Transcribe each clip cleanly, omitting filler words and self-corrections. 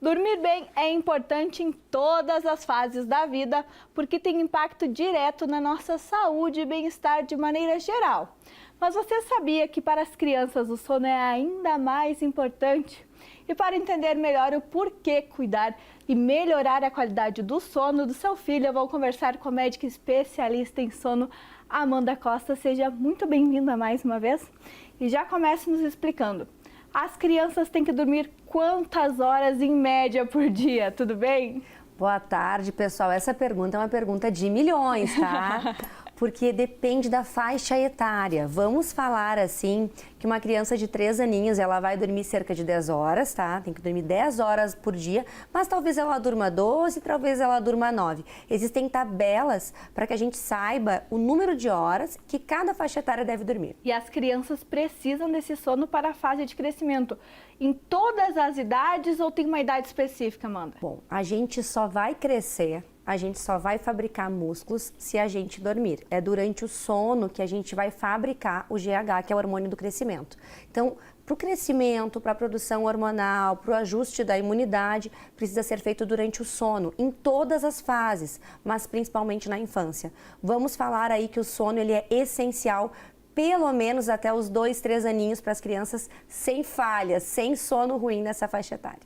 Dormir bem é importante em todas as fases da vida, porque tem impacto direto na nossa saúde e bem-estar de maneira geral. Mas você sabia que para as crianças o sono é ainda mais importante? E para entender melhor o porquê cuidar e melhorar a qualidade do sono do seu filho, eu vou conversar com a médica especialista em sono, Amanda Costa. Seja muito bem-vinda mais uma vez. E já comece nos explicando. As crianças têm que dormir quantas horas em média por dia, tudo bem? Boa tarde, pessoal. Essa pergunta é uma pergunta de milhões, tá? Porque depende da faixa etária. Vamos falar assim, que uma criança de 3 aninhos, ela vai dormir cerca de 10 horas, tá? Tem que dormir 10 horas por dia, mas talvez ela durma 12, talvez ela durma 9. Existem tabelas para que a gente saiba o número de horas que cada faixa etária deve dormir. E as crianças precisam desse sono para a fase de crescimento. Em todas as idades ou tem uma idade específica, Amanda? Bom, a gente só vai crescer, a gente só vai fabricar músculos se a gente dormir. É durante o sono que a gente vai fabricar o GH, que é o hormônio do crescimento. Então, para o crescimento, para a produção hormonal, para o ajuste da imunidade, precisa ser feito durante o sono, em todas as fases, mas principalmente na infância. Vamos falar aí que o sono ele é essencial pelo menos até os 2, 3 aninhos para as crianças sem falhas, sem sono ruim nessa faixa etária.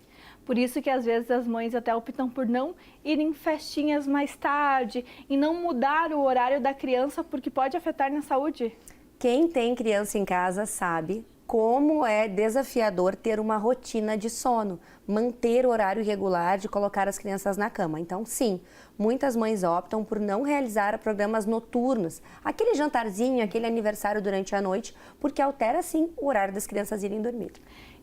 Por isso que às vezes as mães até optam por não ir em festinhas mais tarde e não mudar o horário da criança porque pode afetar na saúde. Quem tem criança em casa sabe como é desafiador ter uma rotina de sono, manter o horário regular de colocar as crianças na cama. Então, sim, muitas mães optam por não realizar programas noturnos, aquele jantarzinho, aquele aniversário durante a noite, porque altera, sim, o horário das crianças irem dormir.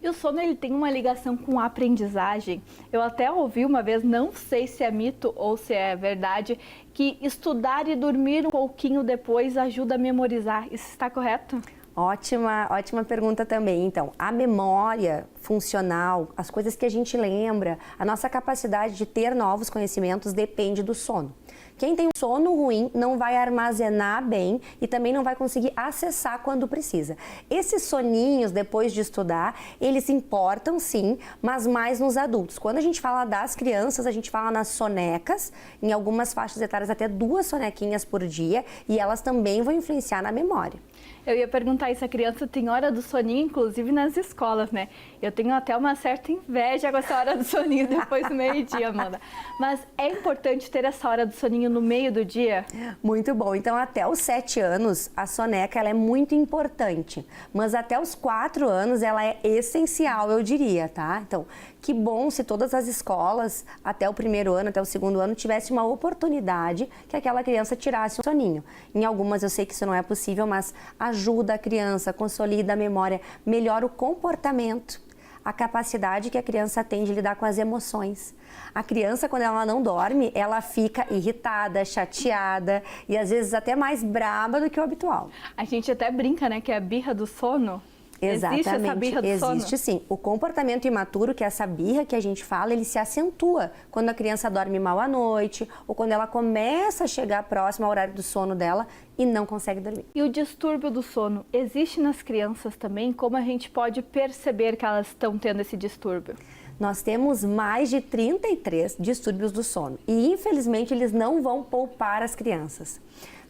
E o sono ele tem uma ligação com a aprendizagem. Eu até ouvi uma vez, não sei se é mito ou se é verdade, que estudar e dormir um pouquinho depois ajuda a memorizar. Isso está correto? Ótima pergunta também. Então, a memória funcional, as coisas que a gente lembra, a nossa capacidade de ter novos conhecimentos depende do sono. Quem tem um sono ruim não vai armazenar bem e também não vai conseguir acessar quando precisa. Esses soninhos, depois de estudar, eles importam sim, mas mais nos adultos. Quando a gente fala das crianças, a gente fala nas sonecas, em algumas faixas etárias até 2 sonequinhas por dia, e elas também vão influenciar na memória. Eu ia perguntar isso, a criança tem hora do soninho, inclusive nas escolas, né? Eu tenho até uma certa inveja com essa hora do soninho depois do meio-dia, Amanda. Mas é importante ter essa hora do soninho no meio do dia? Muito bom. Então, até os 7 anos, a soneca ela é muito importante. Mas até os 4 anos, ela é essencial, eu diria, tá? Então, que bom se todas as escolas, até o 1º ano, até o 2º ano, tivesse uma oportunidade que aquela criança tirasse um soninho. Em algumas eu sei que isso não é possível, mas ajuda a criança, consolida a memória, melhora o comportamento, a capacidade que a criança tem de lidar com as emoções. A criança, quando ela não dorme, ela fica irritada, chateada e às vezes até mais braba do que o habitual. A gente até brinca, né, que é a birra do sono. Exatamente, existe essa birra do sono? Existe sim. O comportamento imaturo, que é essa birra que a gente fala, ele se acentua quando a criança dorme mal à noite ou quando ela começa a chegar próximo ao horário do sono dela e não consegue dormir. E o distúrbio do sono existe nas crianças também? Como a gente pode perceber que elas estão tendo esse distúrbio? Nós temos mais de 33 distúrbios do sono e infelizmente eles não vão poupar as crianças.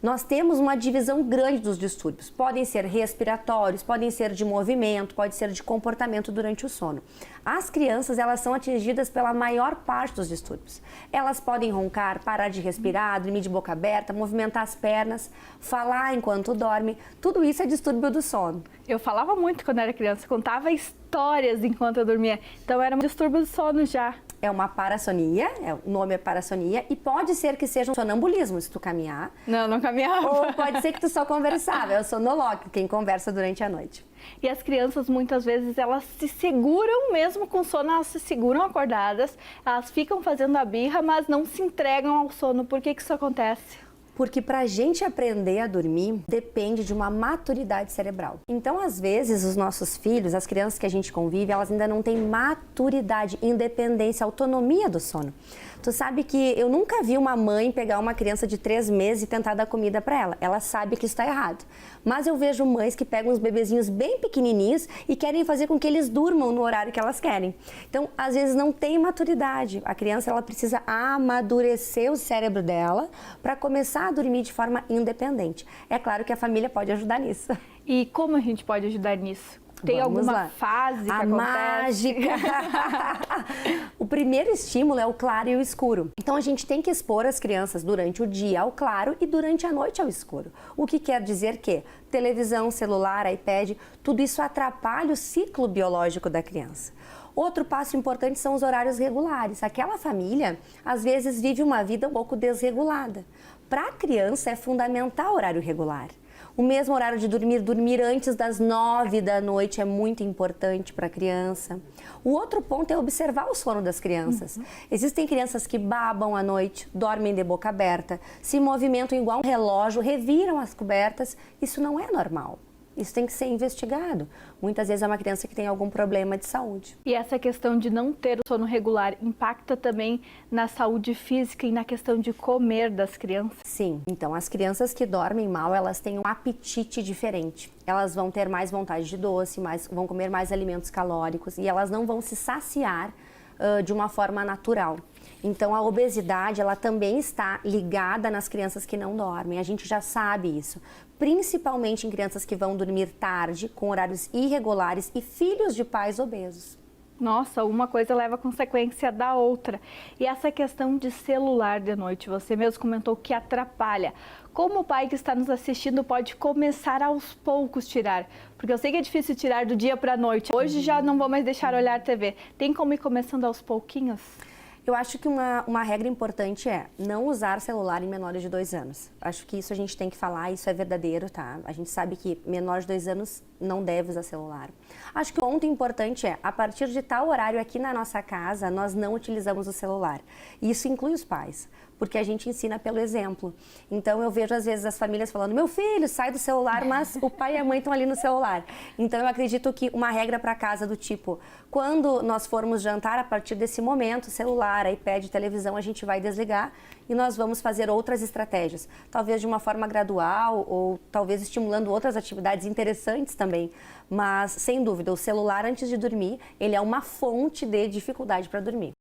Nós temos uma divisão grande dos distúrbios. Podem ser respiratórios, podem ser de movimento, pode ser de comportamento durante o sono. As crianças, elas são atingidas pela maior parte dos distúrbios. Elas podem roncar, parar de respirar, dormir de boca aberta, movimentar as pernas, falar enquanto dorme. Tudo isso é distúrbio do sono. Eu falava muito quando era criança, contava histórias enquanto eu dormia. Então era um distúrbio do sono já. É uma parassonia, o nome é parassonia, e pode ser que seja um sonambulismo se tu caminhar. Não caminhava. Ou pode ser que tu só conversava, é o sonolóquio, quem conversa durante a noite. E as crianças, muitas vezes, elas se seguram mesmo com sono, elas se seguram acordadas, elas ficam fazendo a birra, mas não se entregam ao sono. Por que isso acontece? Porque para a gente aprender a dormir, depende de uma maturidade cerebral. Então, às vezes, os nossos filhos, as crianças que a gente convive, elas ainda não têm maturidade, independência, autonomia do sono. Tu sabe que eu nunca vi uma mãe pegar uma criança de 3 meses e tentar dar comida para ela. Ela sabe que isso está errado. Mas eu vejo mães que pegam os bebezinhos bem pequenininhos e querem fazer com que eles durmam no horário que elas querem. Então, às vezes, não tem maturidade. A criança ela precisa amadurecer o cérebro dela para começar a dormir de forma independente. É claro que a família pode ajudar nisso. E como a gente pode ajudar nisso? Tem alguma fase que acontece? Mágica! O primeiro estímulo é o claro e o escuro. Então a gente tem que expor as crianças durante o dia ao claro e durante a noite ao escuro. O que quer dizer que televisão, celular, iPad, tudo isso atrapalha o ciclo biológico da criança. Outro passo importante são os horários regulares. Aquela família, às vezes, vive uma vida um pouco desregulada. Para a criança é fundamental o horário regular. O mesmo horário de dormir antes das 9 da noite é muito importante para a criança. O outro ponto é observar o sono das crianças. Existem crianças que babam à noite, dormem de boca aberta, se movimentam igual um relógio, reviram as cobertas. Isso não é normal. Isso tem que ser investigado. Muitas vezes é uma criança que tem algum problema de saúde. E essa questão de não ter o sono regular impacta também na saúde física e na questão de comer das crianças? Sim. Então, as crianças que dormem mal, elas têm um apetite diferente. Elas vão ter mais vontade de doce, vão comer mais alimentos calóricos e elas não vão se saciar de uma forma natural. Então, a obesidade, ela também está ligada nas crianças que não dormem. A gente já sabe isso. Principalmente em crianças que vão dormir tarde, com horários irregulares e filhos de pais obesos. Nossa, uma coisa leva a consequência da outra. E essa questão de celular de noite, você mesmo comentou que atrapalha. Como o pai que está nos assistindo pode começar aos poucos tirar? Porque eu sei que é difícil tirar do dia para a noite. Hoje já não vou mais deixar olhar TV. Tem como ir começando aos pouquinhos? Eu acho que uma regra importante é não usar celular em menores de 2 anos. Acho que isso a gente tem que falar, isso é verdadeiro, tá? A gente sabe que menor de 2 anos não deve usar celular. Acho que o ponto importante é, a partir de tal horário aqui na nossa casa, nós não utilizamos o celular. E isso inclui os pais, porque a gente ensina pelo exemplo. Então eu vejo às vezes as famílias falando, meu filho, sai do celular, mas o pai e a mãe estão ali no celular. Então eu acredito que uma regra para casa do tipo, quando nós formos jantar, a partir desse momento, celular, iPad, televisão, a gente vai desligar e nós vamos fazer outras estratégias. Talvez de uma forma gradual ou talvez estimulando outras atividades interessantes também. Mas, sem dúvida, o celular antes de dormir, ele é uma fonte de dificuldade para dormir.